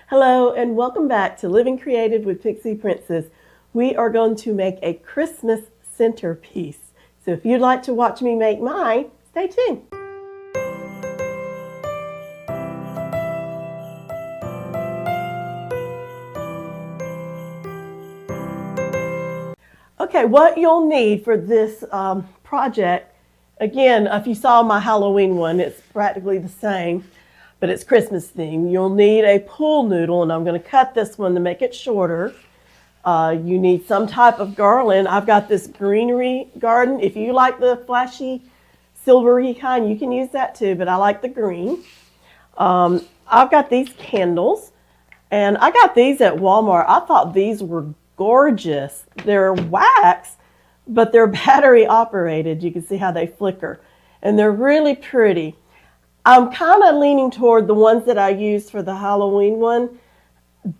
Hello and welcome back to Living Creative with Pixie Princess. We are going to make a Christmas centerpiece. So if you'd like to watch me make mine, stay tuned. Okay, what you'll need for this project, again, if you saw my Halloween one, it's practically the same, but it's Christmas themed. You'll need a pool noodle, and I'm going to cut this one to make it shorter. You need some type of garland. I've got this greenery garden. If you like the flashy, silvery kind, you can use that too, but I like the green. I've got these candles, and I got these at Walmart. I thought these were gorgeous. They're wax, but they're battery operated. You can see how they flicker, and they're really pretty. I'm kind of leaning toward the ones that I used for the Halloween one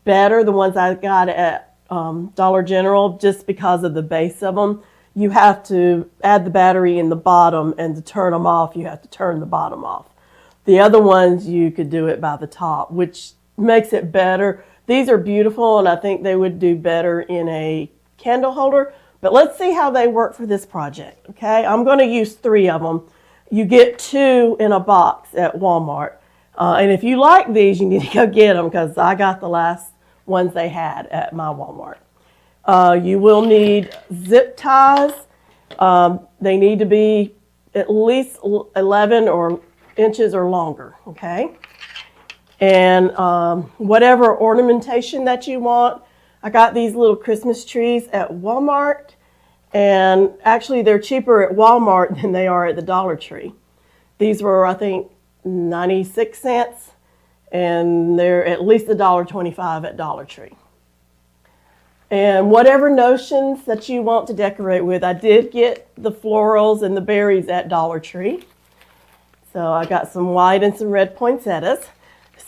better, the ones I got at Dollar General, just because of the base of them. You have to add the battery in the bottom, and to turn them off, you have to turn the bottom off. The other ones, you could do it by the top, which makes it better. These are beautiful, and I think they would do better in a candle holder, but let's see how they work for this project, okay? I'm going to use 3 of them. You get 2 in a box at Walmart. And if you like these, you need to go get them because I got the last ones they had at my Walmart. You will need zip ties. They need to be at least 11 inches or longer, okay? And whatever ornamentation that you want. I got these little Christmas trees at Walmart. And actually, they're cheaper at Walmart than they are at the Dollar Tree. These were, I think, 96 cents, and they're at least $1.25 at Dollar Tree. And whatever notions that you want to decorate with, I did get the florals and the berries at Dollar Tree. So I got some white and some red poinsettias.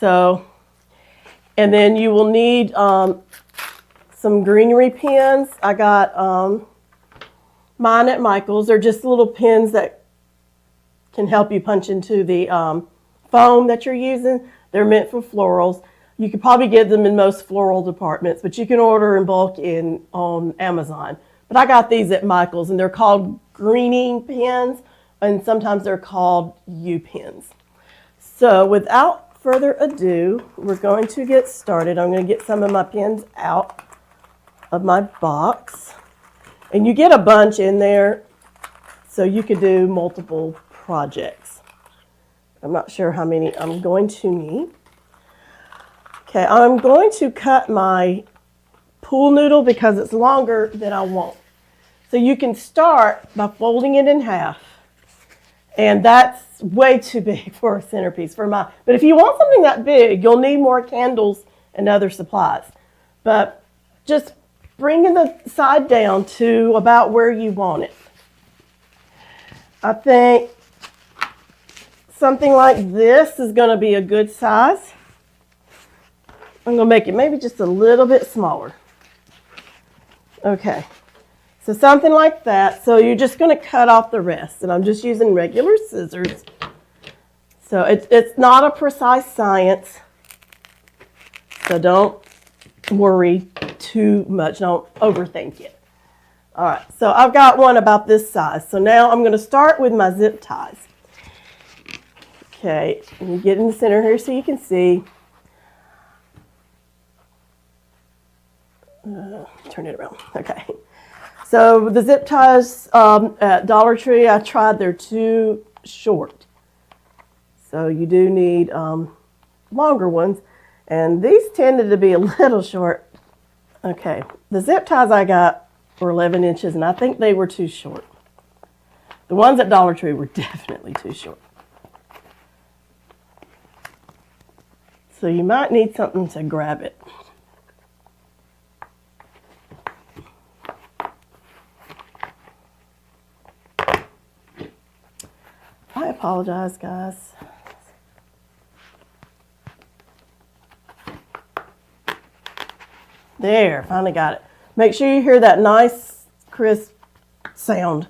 And then you will need some greenery pins. I got mine at Michael's. They're just little pins that can help you punch into the foam that you're using. They're meant for florals. You could probably get them in most floral departments, but you can order in bulk on Amazon. But I got these at Michael's, and they're called greening pins, and sometimes they're called U pins. So without further ado, we're going to get started. I'm going to get some of my pins out of my box. And you get a bunch in there, so you could do multiple projects. I'm not sure how many I'm going to need. Okay, I'm going to cut my pool noodle because it's longer than I want. So you can start by folding it in half. And that's way too big for a centerpiece for mine. But if you want something that big, you'll need more candles and other supplies. But just bringing the side down to about where you want it. I think something like this is going to be a good size. I'm going to make it maybe just a little bit smaller. Okay, so something like that. So you're just going to cut off the rest, and I'm just using regular scissors. So it's not a precise science, so don't worry too much. Don't overthink it. All right, so I've got one about this size. So now I'm going to start with my zip ties. Okay, and you get in the center here so you can see. Turn it around. Okay. So the zip ties at Dollar Tree, I tried, they're too short. So you do need longer ones. And these tended to be a little short. Okay, the zip ties I got were 11 inches, and I think they were too short. The ones at Dollar Tree were definitely too short. So you might need something to grab it. I apologize, guys. There, finally got it. Make sure you hear that nice, crisp sound.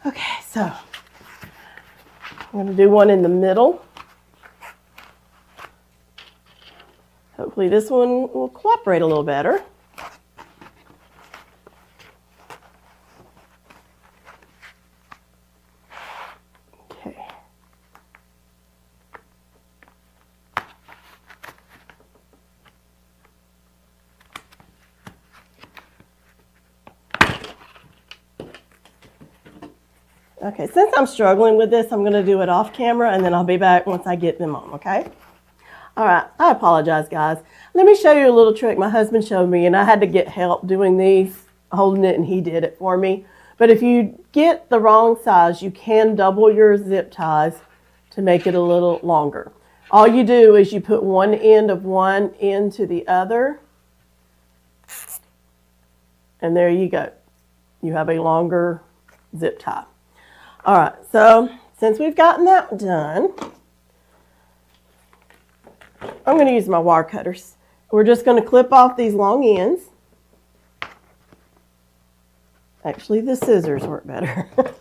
Okay, so I'm going to do one in the middle. Oh, Hopefully this one will cooperate a little better. Okay. Okay, since I'm struggling with this, I'm going to do it off camera, and then I'll be back once I get them on, okay? All right, I apologize, guys. Let me show you a little trick my husband showed me, and I had to get help doing these, holding it, and he did it for me. But if you get the wrong size, you can double your zip ties to make it a little longer. All you do is you put one end of one into the other, and there you go. You have a longer zip tie. All right, so since we've gotten that done, I'm going to use my wire cutters. We're just going to clip off these long ends. Actually, the scissors work better. So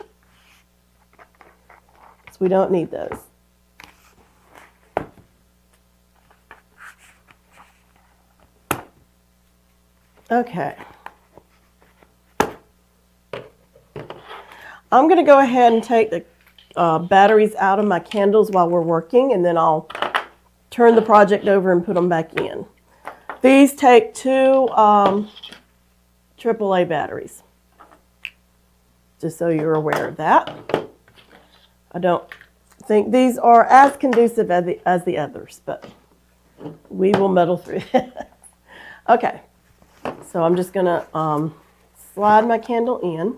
we don't need those. Okay. I'm going to go ahead and take the batteries out of my candles while we're working, and then I'll turn the project over and put them back in. These take two AAA batteries, just so you're aware of that. I don't think these are as conducive as the others, but we will muddle through it. Okay, so I'm just going to slide my candle in.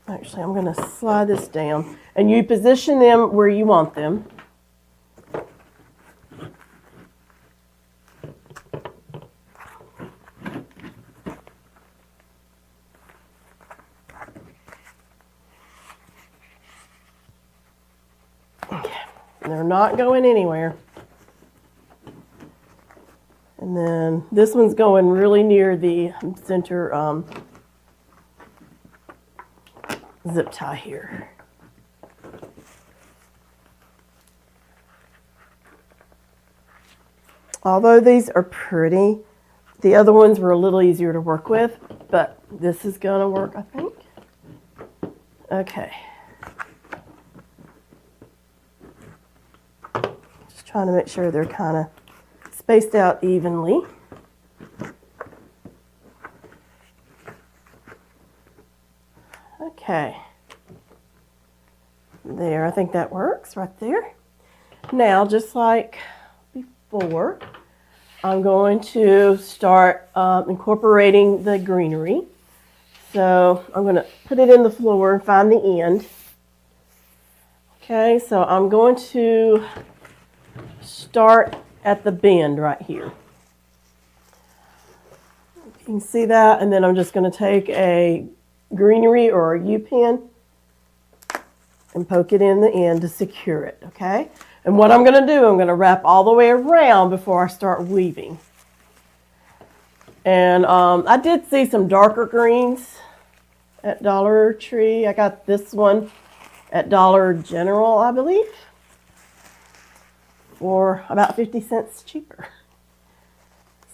Actually, I'm going to slide this down, and you position them where you want them. Okay, they're not going anywhere. And then this one's going really near the center zip tie here. Although these are pretty, the other ones were a little easier to work with, but this is going to work, I think. Okay. Just trying to make sure they're kind of spaced out evenly. Okay, there, I think that works right there. Now, just like before, I'm going to start incorporating the greenery. So I'm going to put it in the floor and find the end. Okay, so I'm going to start at the bend right here. You can see that, and then I'm just going to take a greenery or a U-pin and poke it in the end to secure it, okay? And what I'm going to do, I'm going to wrap all the way around before I start weaving. And I did see some darker greens at Dollar Tree. I got this one at Dollar General, I believe, for about 50 cents cheaper.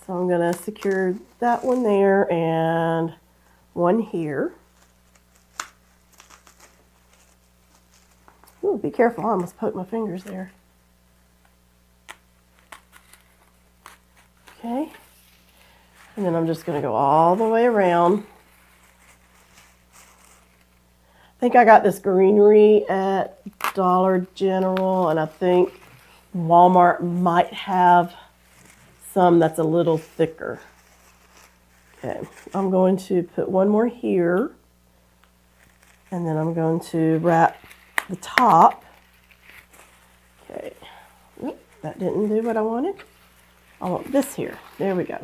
So I'm going to secure that one there and one here. Ooh, be careful, I almost poked my fingers there. Okay, and then I'm just going to go all the way around. I think I got this greenery at Dollar General, and I think Walmart might have some that's a little thicker. Okay, I'm going to put one more here, and then I'm going to wrap the top. Okay, oop, that didn't do what I wanted. I want this here. There we go.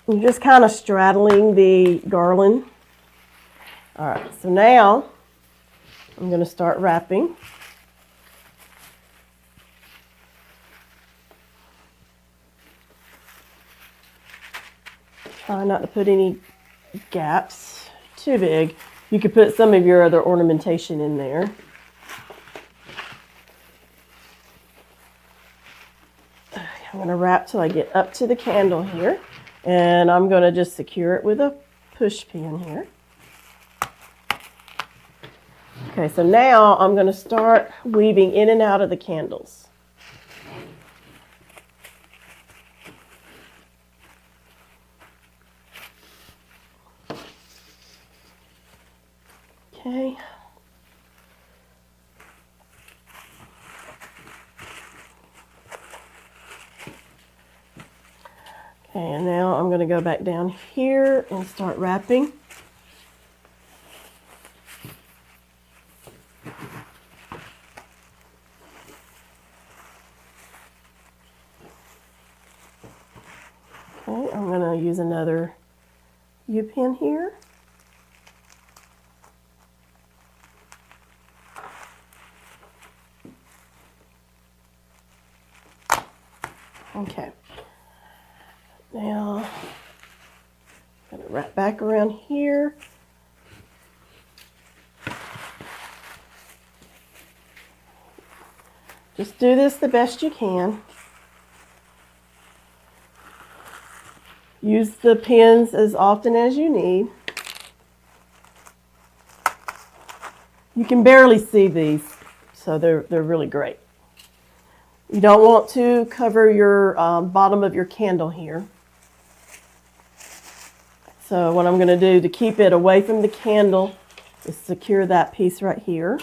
I'm just kind of straddling the garland. All right, so now I'm going to start wrapping. Try not to put any gaps too big. You could put some of your other ornamentation in there. I'm going to wrap till I get up to the candle here, and I'm going to just secure it with a push pin here. Okay, so now I'm going to start weaving in and out of the candles. Okay. Okay, and now I'm going to go back down here and start wrapping. Okay, I'm going to use another U-pin here. Okay. Now, I'm going to wrap back around here. Just do this the best you can. Use the pins as often as you need. You can barely see these, so they're really great. You don't want to cover your bottom of your candle here. So what I'm going to do to keep it away from the candle is secure that piece right here.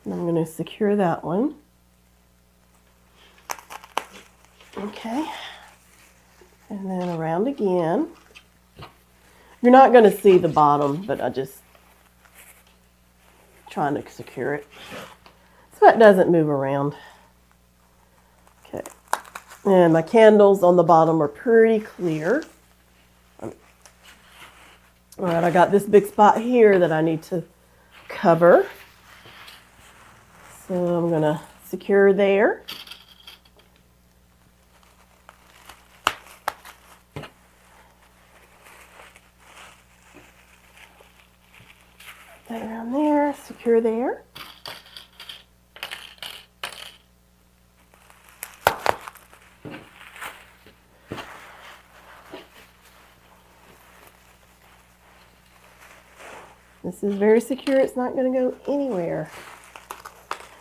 And I'm going to secure that one. Okay. And then around again. You're not going to see the bottom, but I just trying to secure it so it doesn't move around. Okay. And my candles on the bottom are pretty clear. All right, I got this big spot here that I need to cover. So I'm going to secure there. That around there, secure there. This is very secure, it's not going to go anywhere.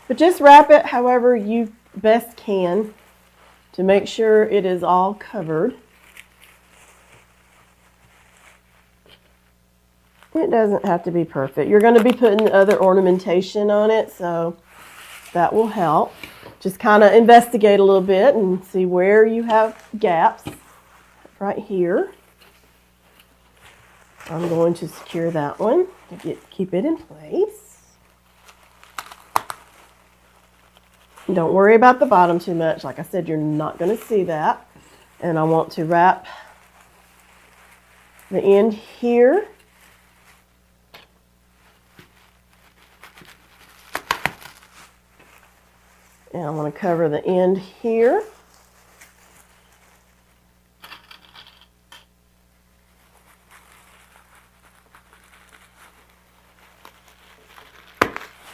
But just wrap it however you best can to make sure it is all covered. It doesn't have to be perfect. You're going to be putting other ornamentation on it, so that will help. Just kind of investigate a little bit and see where you have gaps. Right here. I'm going to secure that one to keep it in place. Don't worry about the bottom too much. Like I said, you're not going to see that. And I want to wrap the end here. And I want to cover the end here.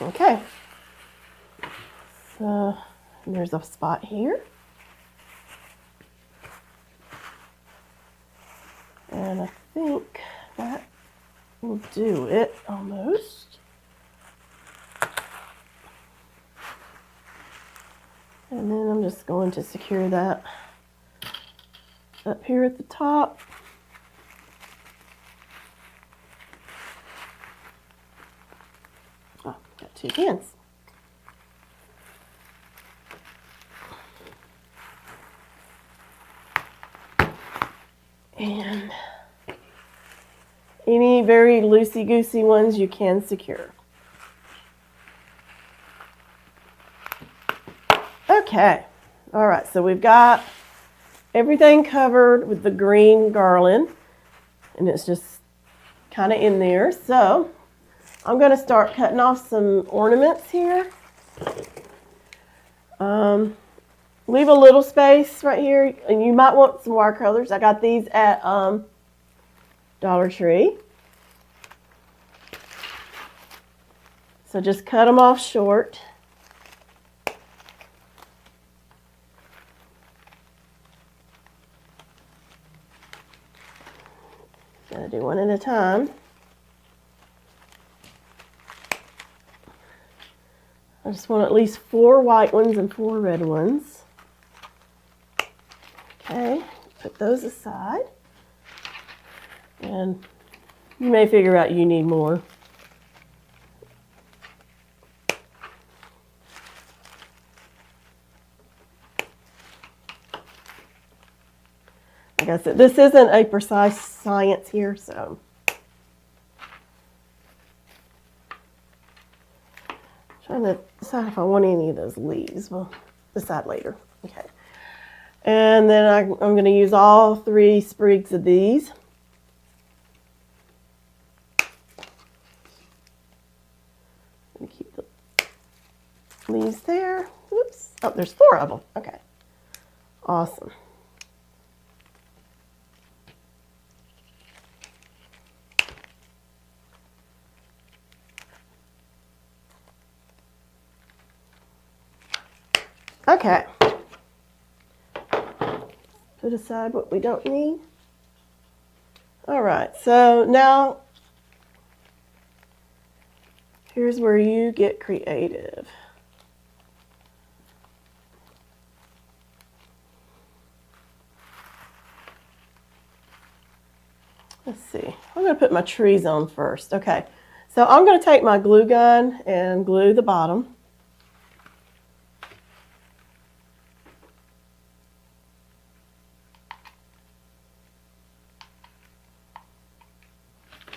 Okay. So there's a spot here. And I think that will do it almost. And then I'm just going to secure that up here at the top. Oh, got two pins. And any very loosey-goosey ones you can secure. Okay, all right, so we've got everything covered with the green garland, and it's just kind of in there. So I'm going to start cutting off some ornaments here. Leave a little space right here, and you might want some watercolors. I got these at Dollar Tree. So just cut them off short. Gotta do one at a time. I just want at least 4 white ones and 4 red ones. Okay, put those aside. And you may figure out you need more. Like I said, this isn't a precise science here, so. Trying to decide if I want any of those leaves. We'll decide later. Okay. And then I'm going to use all 3 sprigs of these. I'm going to keep the leaves there. Oops. Oh, there's 4 of them. Okay. Awesome. Okay. Put aside what we don't need. All right, so now here's where you get creative. Let's see. I'm going to put my trees on first. Okay, so I'm going to take my glue gun and glue the bottom.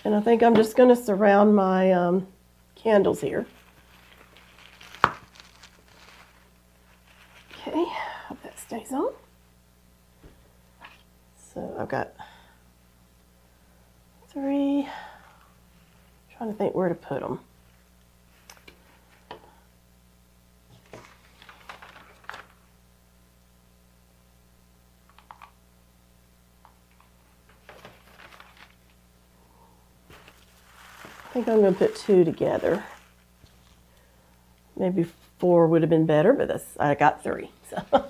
And I think I'm just going to surround my candles here. Okay, hope that stays on. So I've got 3. Trying to think where to put them. I think I'm going to put 2 together. Maybe 4 would have been better, but I got 3. So.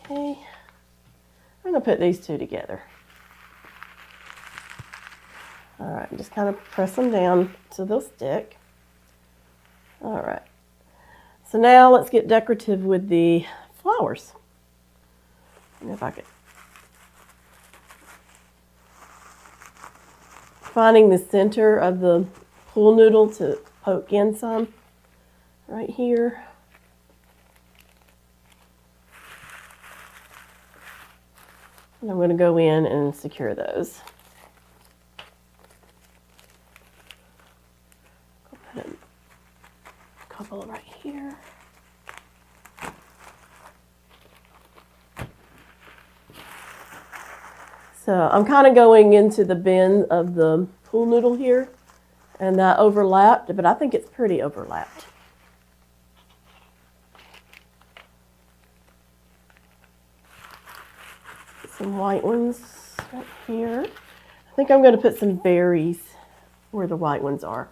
Okay, I'm going to put these 2 together. All right, just kind of press them down so they'll stick. All right, so now let's get decorative with the flowers. And if I could. Finding the center of the pool noodle to poke in some right here. And I'm going to go in and secure those. I'll put a couple right here. So I'm kind of going into the bend of the pool noodle here, and that overlapped, but I think it's pretty overlapped. Some white ones right here. I think I'm going to put some berries where the white ones are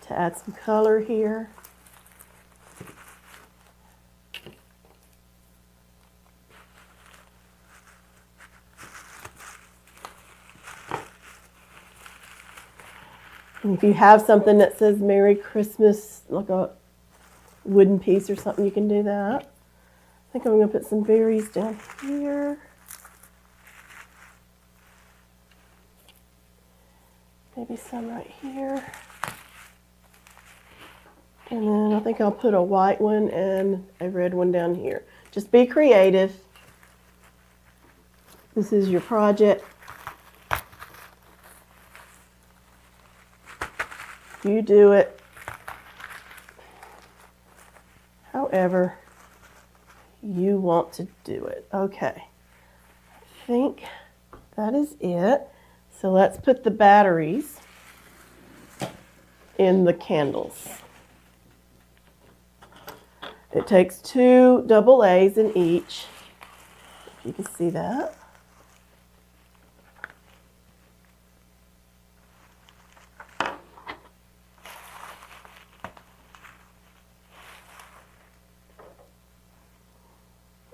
to add some color here. And if you have something that says Merry Christmas, like a wooden piece or something, you can do that. I think I'm going to put some berries down here. Maybe some right here. And then I think I'll put a white one and a red one down here. Just be creative. This is your project. You do it however you want to do it. Okay, I think that is it. So let's put the batteries in the candles. It takes 2 double A's in each, if you can see that.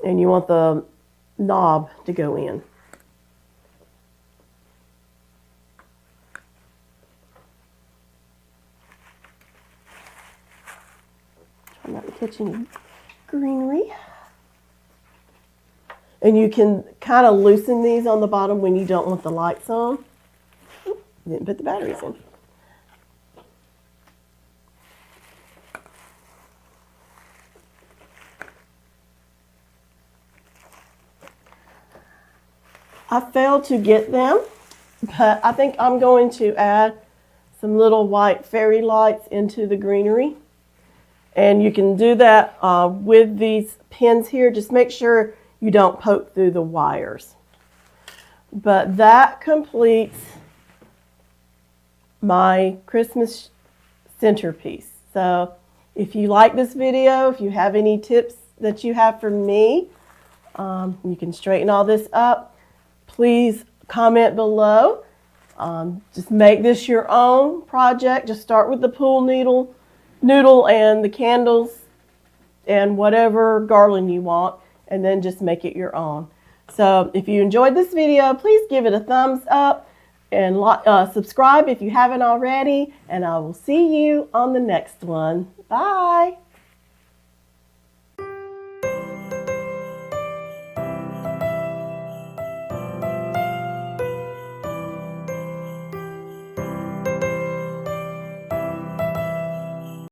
And you want the knob to go in. Try not to catch any greenery. And you can kind of loosen these on the bottom when you don't want the lights on. Didn't put the batteries in. I failed to get them, but I think I'm going to add some little white fairy lights into the greenery. And you can do that with these pins here. Just make sure you don't poke through the wires. But that completes my Christmas centerpiece. So if you like this video, if you have any tips that you have for me, you can straighten all this up. Please comment below. Just make this your own project. Just start with the pool noodle and the candles and whatever garland you want, and then just make it your own. So if you enjoyed this video, please give it a thumbs up and subscribe if you haven't already, and I will see you on the next one. Bye.